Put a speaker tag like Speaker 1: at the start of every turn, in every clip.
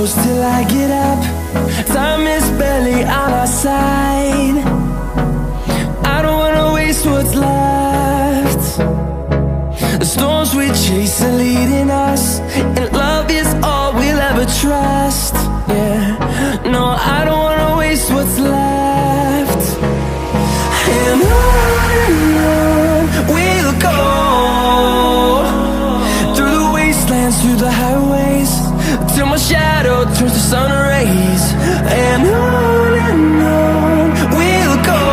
Speaker 1: close till I get up. Time is barely on our side. I don't wanna waste what's left. The storms we chase are leading us, and love is all we'll ever trust. Yeah, no, I don't wanna waste what's left. And on we'll go, through the wastelands, through the highways, till my shadow turns to sun rays. And on we'll go,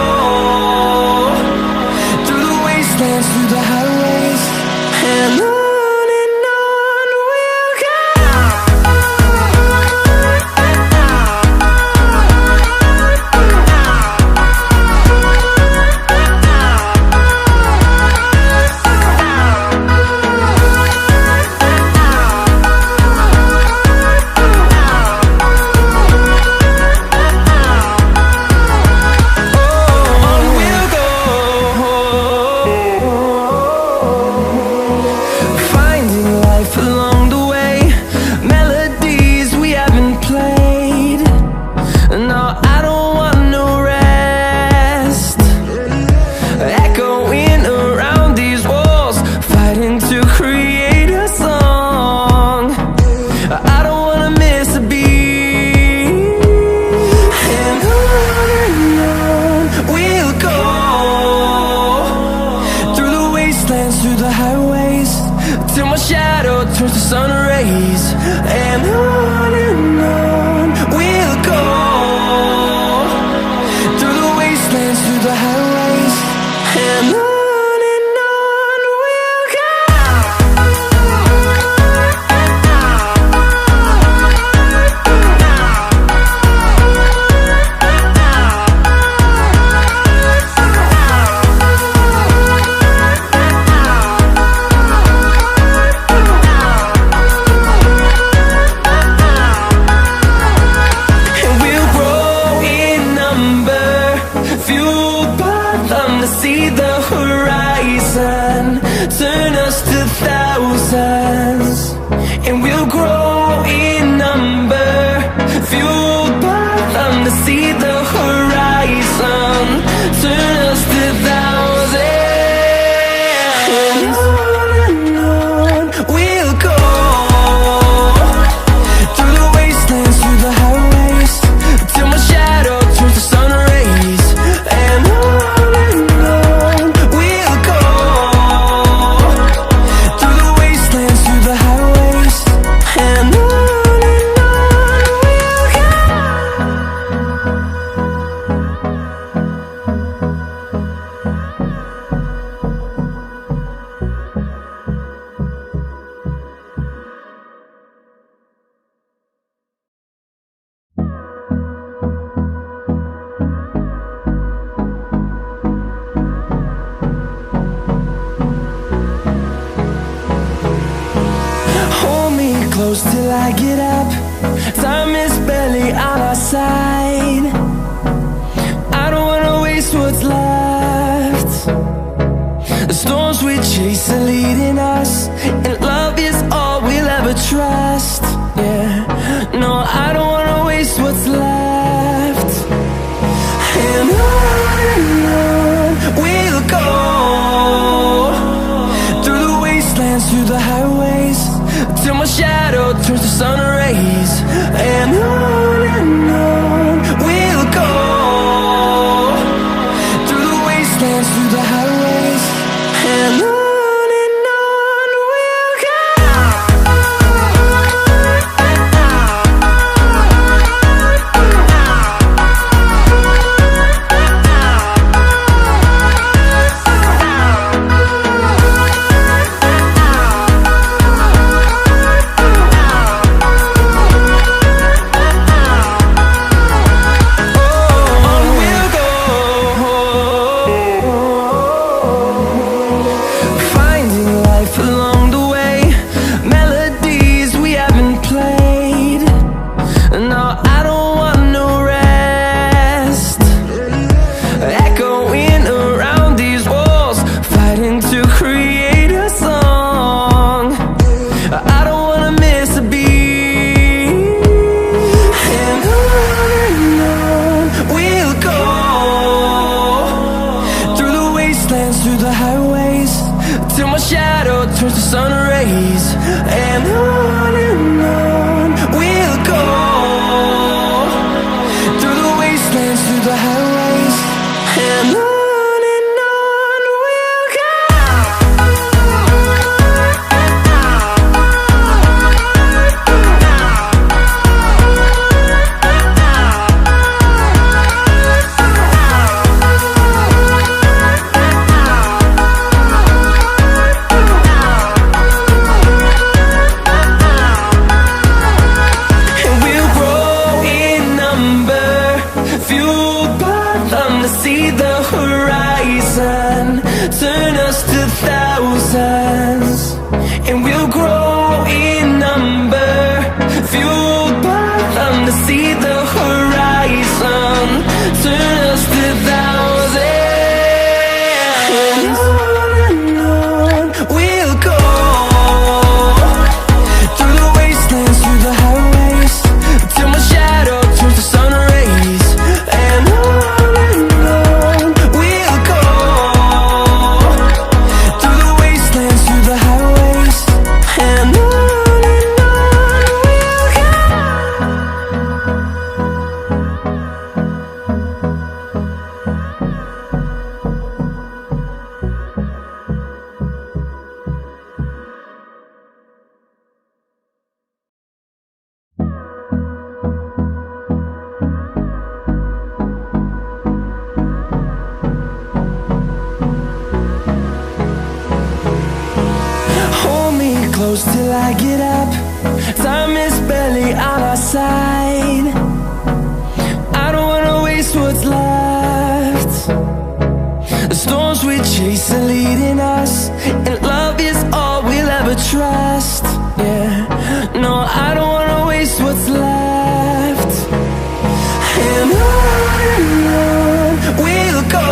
Speaker 1: through the wastelands, through the highways, and on we'll go. Through the highways, till my shadow turns to sun rays. And on we'll go, through the wastelands, through the highways, and on we'll go. See the horizon, turn us to thousands, and we'll grow in number, fueled by them. To see the horizon, turn us to thousands, and on we'll go, through the wastelands, through the highways, till my shadow turns to sun rays. And close till I get up. Time is barely on our side. I don't wanna waste what's left. The storms we chase are leading us, and love is all we'll ever trust. Yeah, no, I don't wanna waste what's left. And on we'll go, through the wastelands, through the highways, till my shadow turns to sun rays. And on we'll go, through the wastelands, through the highways, and on we'll go. through the highways, and on we'll go. And we'll grow in number, fueled by them to see the horizon, turn us to thousands. And we'll grow in number, fueled by them to see the horizon, turn us to thousands. And on we'll go, through the wastelands, through the highways, till my shadow turns to sun rays. And on we'll go, through the wastelands, through the highways, and on we'll go. Hold me close till I get up. Time is barely on our side. I don't wanna waste what's left. The storms we chase are leading us, and love is all we'll ever trust. Yeah, no, I don't wanna waste what's left. And on we'll go,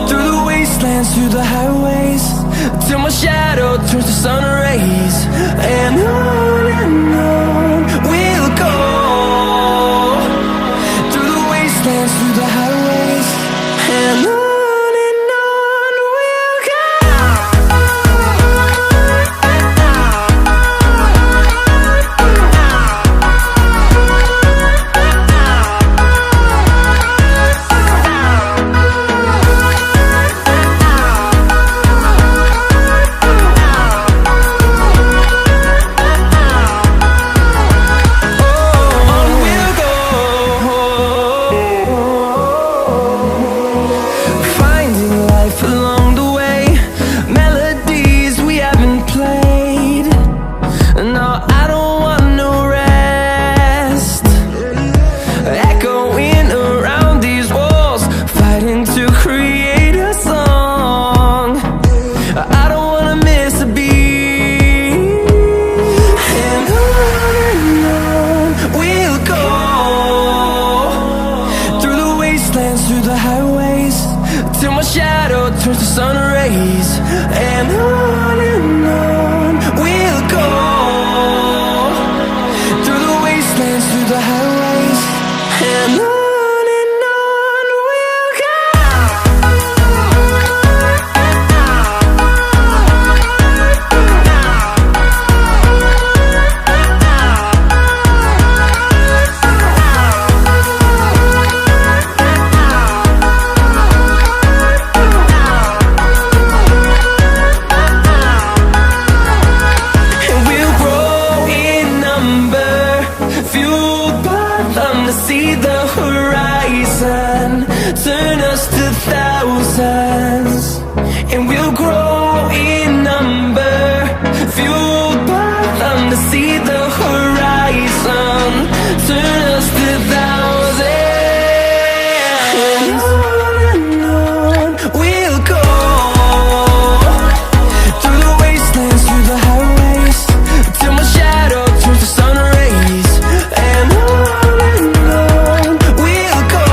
Speaker 1: through the wastelands, through the highways, till my shadow turns to sun rays. And on we'll go, through the wastelands, through the highways, and on we'll go. Through the highways, till my shadow turns to sun rays. And on we'll go, through the wastelands, through the highways, and on we'll go. See the horizon, turn us to thousands, and we'll grow in number, fueled by them to see the horizon, turn us to thousands. And on we'll go, through the wastelands, through the highways, till my shadow turns to sun rays. And we'll go,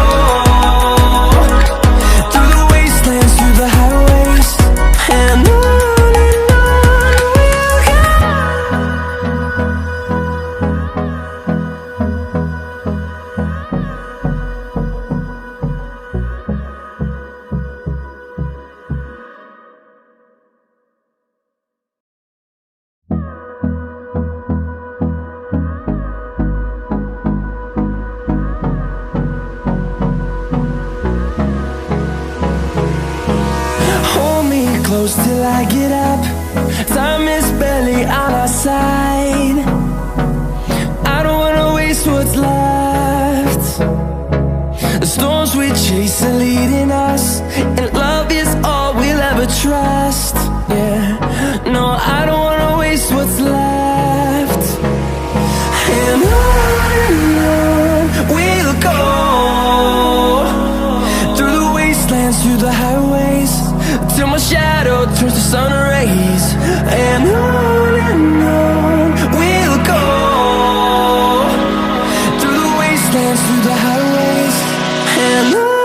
Speaker 1: through the wastelands, through the highways, and close till I get up. Time is barely on our side. I don't wanna waste what's left. The storms we chase are leading us, and love is all we'll ever trust. Yeah, no, I don't wanna waste what's left. And on we'll go, through the wastelands, through the highways, till my shadow turns to sun rays. And on we'll go, through the wastelands, through the highways, and on.